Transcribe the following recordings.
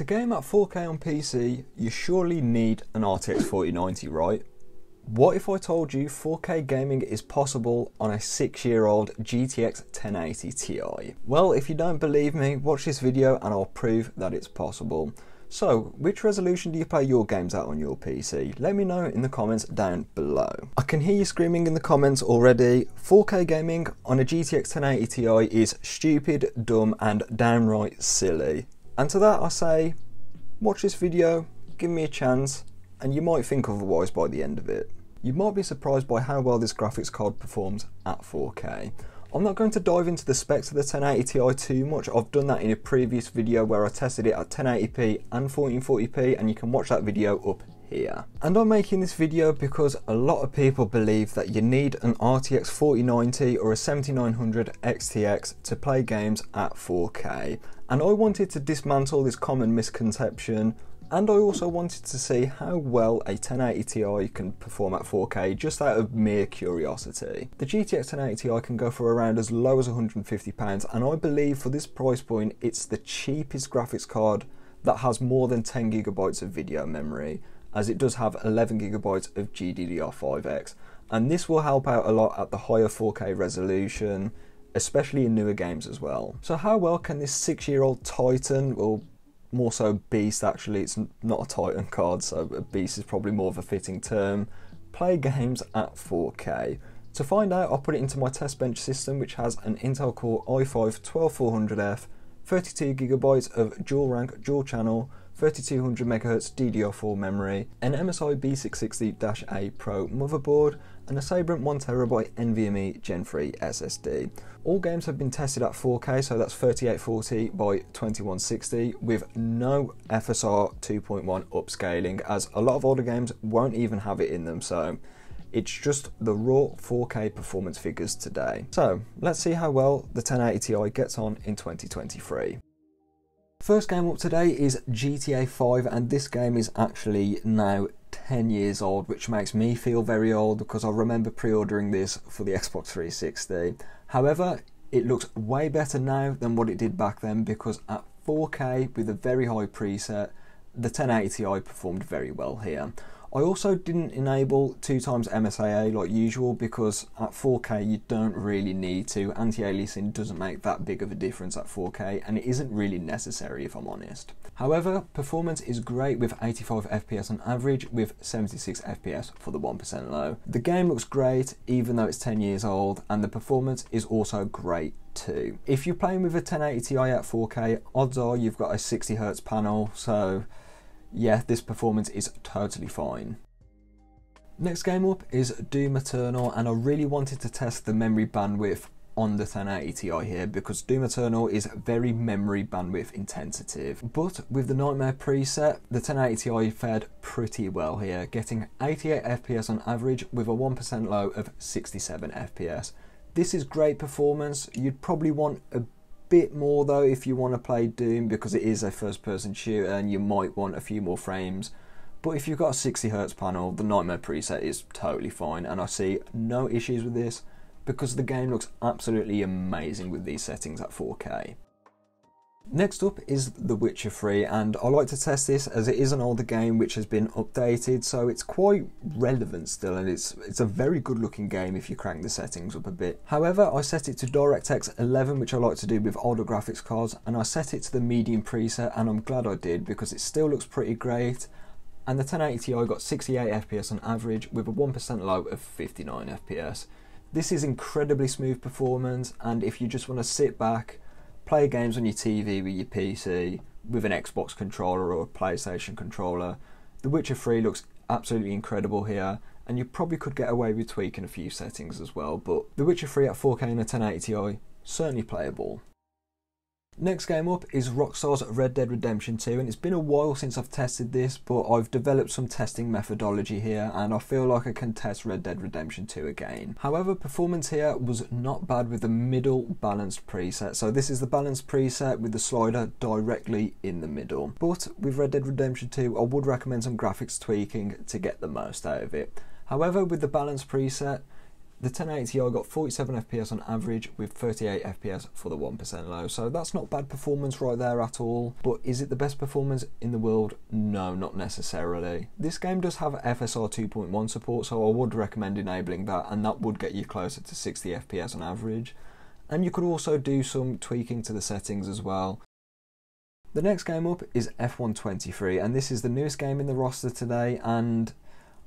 To game at 4K on PC, you surely need an RTX 4090, right? What if I told you 4K gaming is possible on a 6-year-old GTX 1080 Ti? Well, if you don't believe me, watch this video and I'll prove that it's possible. So, which resolution do you play your games at on your PC? Let me know in the comments down below. I can hear you screaming in the comments already. 4K gaming on a GTX 1080 Ti is stupid, dumb and downright silly. And to that I say, watch this video, give me a chance, and you might think otherwise by the end of it. You might be surprised by how well this graphics card performs at 4K. I'm not going to dive into the specs of the 1080 Ti too much. I've done that in a previous video where I tested it at 1080p and 1440p, and you can watch that video up here. And I'm making this video because a lot of people believe that you need an RTX 4090 or a 7900 XTX to play games at 4K. And I wanted to dismantle this common misconception, and I also wanted to see how well a 1080 Ti can perform at 4K just out of mere curiosity. The GTX 1080 Ti can go for around as low as £150, and I believe for this price point it's the cheapest graphics card that has more than 10GB of video memory, as it does have 11GB of GDDR5X, and this will help out a lot at the higher 4K resolution, especially in newer games as well. So how well can this 6-year-old Titan, or more so beast actually, it's not a Titan card so a beast is probably more of a fitting term, play games at 4K? To find out, I'll put it into my test bench system, which has an Intel Core i5-12400F, 32GB of dual rank, dual channel, 3200MHz DDR4 memory, an MSI B660-A Pro motherboard, and a Sabrent 1TB NVMe Gen 3 SSD. All games have been tested at 4K, so that's 3840 by 2160, with no FSR 2.1 upscaling, as a lot of older games won't even have it in them, so it's just the raw 4K performance figures today. So let's see how well the 1080 Ti gets on in 2023. First game up today is GTA 5, and this game is actually now 10 years old, which makes me feel very old because I remember pre-ordering this for the Xbox 360. However, it looks way better now than what it did back then, because at 4K with a very high preset, the 1080 Ti performed very well here. I also didn't enable 2x MSAA like usual, because at 4K you don't really need to. Anti-aliasing doesn't make that big of a difference at 4K, and it isn't really necessary if I'm honest. However, performance is great with 85 FPS on average, with 76 FPS for the 1% low. The game looks great even though it's 10 years old, and the performance is also great too. If you're playing with a 1080 Ti at 4K, odds are you've got a 60Hz panel, so yeah, this performance is totally fine. Next game up is Doom Eternal, and I really wanted to test the memory bandwidth on the 1080 Ti here, because Doom Eternal is very memory bandwidth intensive. But with the Nightmare preset, the 1080 Ti fared pretty well here, getting 88 FPS on average with a 1% low of 67 FPS. This is great performance. You'd probably want a bit more though if you want to play Doom, because it is a first person shooter and you might want a few more frames. But if you've got a 60Hz panel, the Nightmare preset is totally fine, and I see no issues with this because the game looks absolutely amazing with these settings at 4K. Next up is The Witcher 3, and I like to test this as it is an older game which has been updated, so it's quite relevant still, and it's a very good looking game if you crank the settings up a bit. However, I set it to DirectX 11, which I like to do with older graphics cards, and I set it to the medium preset, and I'm glad I did because it still looks pretty great. And the 1080 Ti got 68 FPS on average with a 1% low of 59 FPS. This is incredibly smooth performance, and if you just want to sit back, play games on your TV with your PC, with an Xbox controller or a PlayStation controller, The Witcher 3 looks absolutely incredible here, and you probably could get away with tweaking a few settings as well, but The Witcher 3 at 4K and a 1080 Ti, certainly playable. Next game up is Rockstar's Red Dead Redemption 2, and it's been a while since I've tested this, but I've developed some testing methodology here and I feel like I can test Red Dead Redemption 2 again. However, performance here was not bad with the middle balanced preset, so this is the balanced preset with the slider directly in the middle. But with Red Dead Redemption 2 I would recommend some graphics tweaking to get the most out of it. However, with the balanced preset, The 1080 Ti got 47 FPS on average with 38 FPS for the 1% low, so that's not bad performance right there at all. But is it the best performance in the world? No, not necessarily. This game does have FSR 2.1 support, so I would recommend enabling that, and that would get you closer to 60 FPS on average. And you could also do some tweaking to the settings as well. The next game up is F123, and this is the newest game in the roster today, and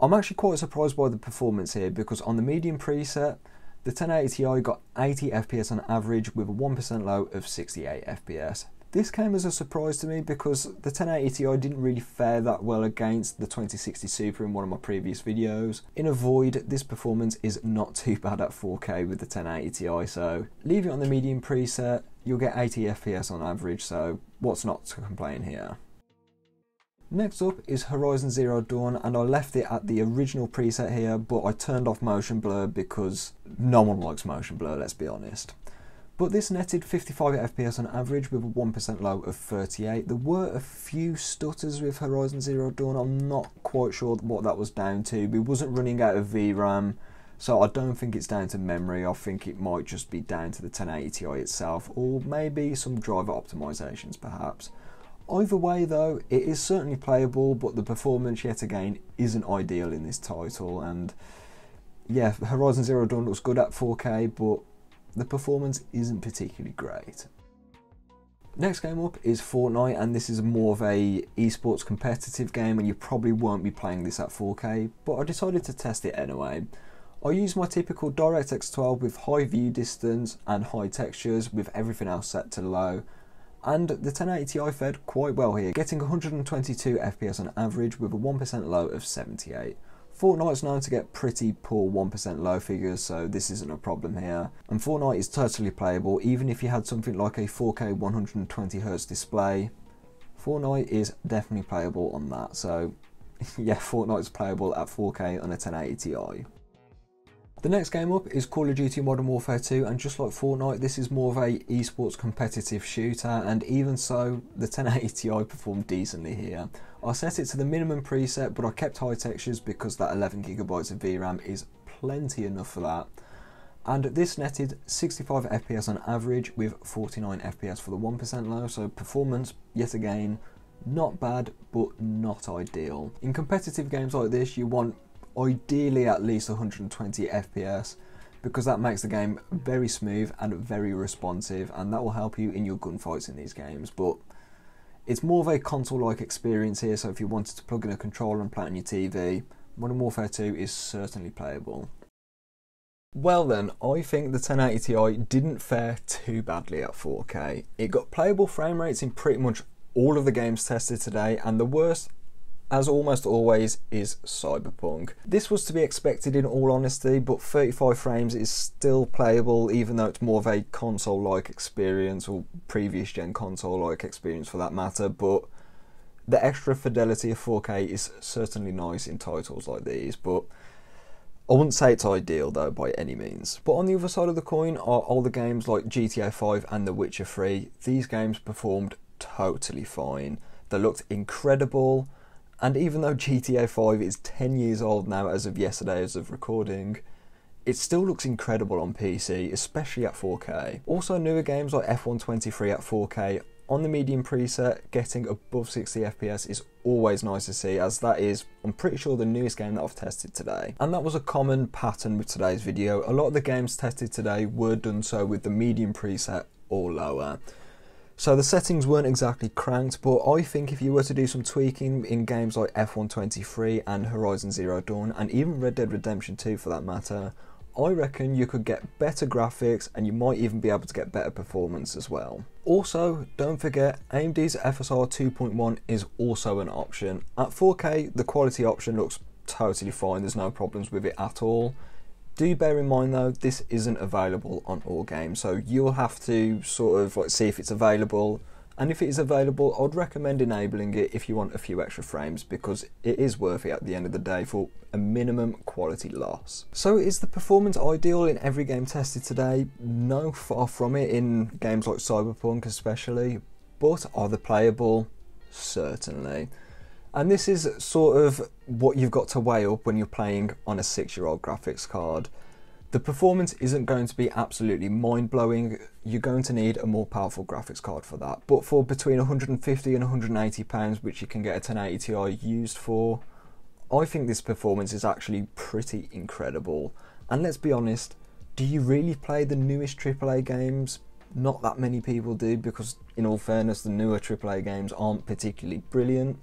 I'm actually quite surprised by the performance here, because on the medium preset, the 1080 Ti got 80 FPS on average with a 1% low of 68 FPS. This came as a surprise to me because the 1080 Ti didn't really fare that well against the 2060 Super in one of my previous videos. In a void, this performance is not too bad at 4K with the 1080 Ti, so leave it on the medium preset, you'll get 80 FPS on average, so what's not to complain here. Next up is Horizon Zero Dawn, and I left it at the original preset here, but I turned off motion blur because no one likes motion blur, let's be honest. But this netted 55 FPS on average with a 1% low of 38. There were a few stutters with Horizon Zero Dawn. I'm not quite sure what that was down to. We wasn't running out of VRAM, so I don't think it's down to memory. I think it might just be down to the 1080 Ti itself, or maybe some driver optimizations perhaps. Either way though, it is certainly playable, but the performance yet again isn't ideal in this title, and yeah, Horizon Zero Dawn looks good at 4K, but the performance isn't particularly great. Next game up is Fortnite, and this is more of a esports competitive game, and you probably won't be playing this at 4K, but I decided to test it anyway. I used my typical DirectX 12 with high view distance and high textures with everything else set to low. And the 1080 Ti fared quite well here, getting 122 FPS on average with a 1% low of 78. Fortnite's known to get pretty poor 1% low figures, so this isn't a problem here. And Fortnite is totally playable, even if you had something like a 4K 120Hz display. Fortnite is definitely playable on that, so yeah, Fortnite's playable at 4K on a 1080 Ti. The next game up is Call of Duty Modern Warfare 2, and just like Fortnite, this is more of a esports competitive shooter, and even so, the 1080 Ti performed decently here. I set it to the minimum preset, but I kept high textures because that 11GB of VRAM is plenty enough for that. And this netted 65 FPS on average with 49 FPS for the 1% low, so performance, yet again, not bad, but not ideal. In competitive games like this, you want ideally at least 120 FPS, because that makes the game very smooth and very responsive, and that will help you in your gunfights in these games. But it's more of a console-like experience here, so if you wanted to plug in a controller and play it on your TV, Modern Warfare 2 is certainly playable. Well then, I think the 1080 Ti didn't fare too badly at 4K. It got playable frame rates in pretty much all of the games tested today, and the worst, as almost always, is Cyberpunk. This was to be expected in all honesty, but 35 frames is still playable, even though it's more of a console-like experience, or previous gen console-like experience for that matter, but the extra fidelity of 4K is certainly nice in titles like these, but I wouldn't say it's ideal though by any means. But on the other side of the coin are older games like GTA 5 and The Witcher 3. These games performed totally fine. They looked incredible. And even though GTA 5 is 10 years old now as of yesterday as of recording, it still looks incredible on PC, especially at 4K. Also, newer games like F123 at 4K on the medium preset, getting above 60 FPS is always nice to see, as that is, I'm pretty sure, the newest game that I've tested today. And that was a common pattern with today's video. A lot of the games tested today were done so with the medium preset or lower. So the settings weren't exactly cranked, but I think if you were to do some tweaking in games like F123 and Horizon Zero Dawn, and even Red Dead Redemption 2 for that matter, I reckon you could get better graphics, and you might even be able to get better performance as well. Also, don't forget, AMD's FSR 2.1 is also an option. At 4K, the quality option looks totally fine, there's no problems with it at all. Do bear in mind though, this isn't available on all games, so you'll have to sort of like see if it's available, and if it is available, I'd recommend enabling it if you want a few extra frames, because it is worth it at the end of the day for a minimum quality loss. So is the performance ideal in every game tested today? No, far from it, in games like Cyberpunk especially, but are they playable? Certainly. And this is sort of what you've got to weigh up when you're playing on a 6-year-old graphics card. The performance isn't going to be absolutely mind-blowing. You're going to need a more powerful graphics card for that. But for between 150 and 180 pounds, which you can get a 1080 Ti used for, I think this performance is actually pretty incredible. And let's be honest, do you really play the newest AAA games? Not that many people do, because in all fairness, the newer AAA games aren't particularly brilliant.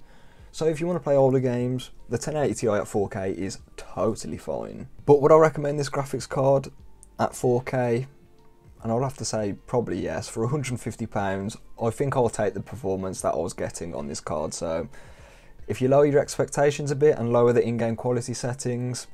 So if you want to play older games, the 1080 Ti at 4K is totally fine. But would I recommend this graphics card at 4K? And I'll have to say probably yes. For £150, I think I'll take the performance that I was getting on this card. So if you lower your expectations a bit and lower the in-game quality settings,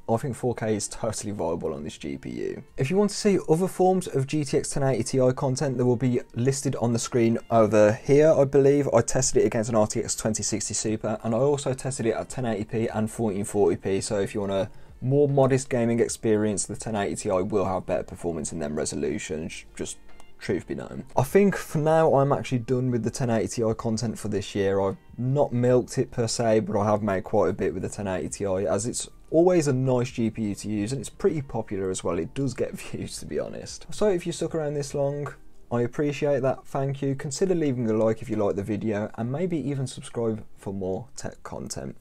I think 4K is totally viable on this GPU. If you want to see other forms of GTX 1080 Ti content, they will be listed on the screen over here, I believe. I tested it against an RTX 2060 Super, and I also tested it at 1080p and 1440p, so if you want a more modest gaming experience, the 1080 Ti will have better performance in them resolutions, just truth be known. I think for now I'm actually done with the 1080 Ti content for this year. I've not milked it per se, but I have made quite a bit with the 1080 Ti, as it's always a nice GPU to use and it's pretty popular as well. It does get views, to be honest. So if you stuck around this long, I appreciate that, thank you. Consider leaving a like if you like the video, and maybe even subscribe for more tech content.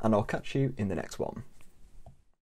And I'll catch you in the next one.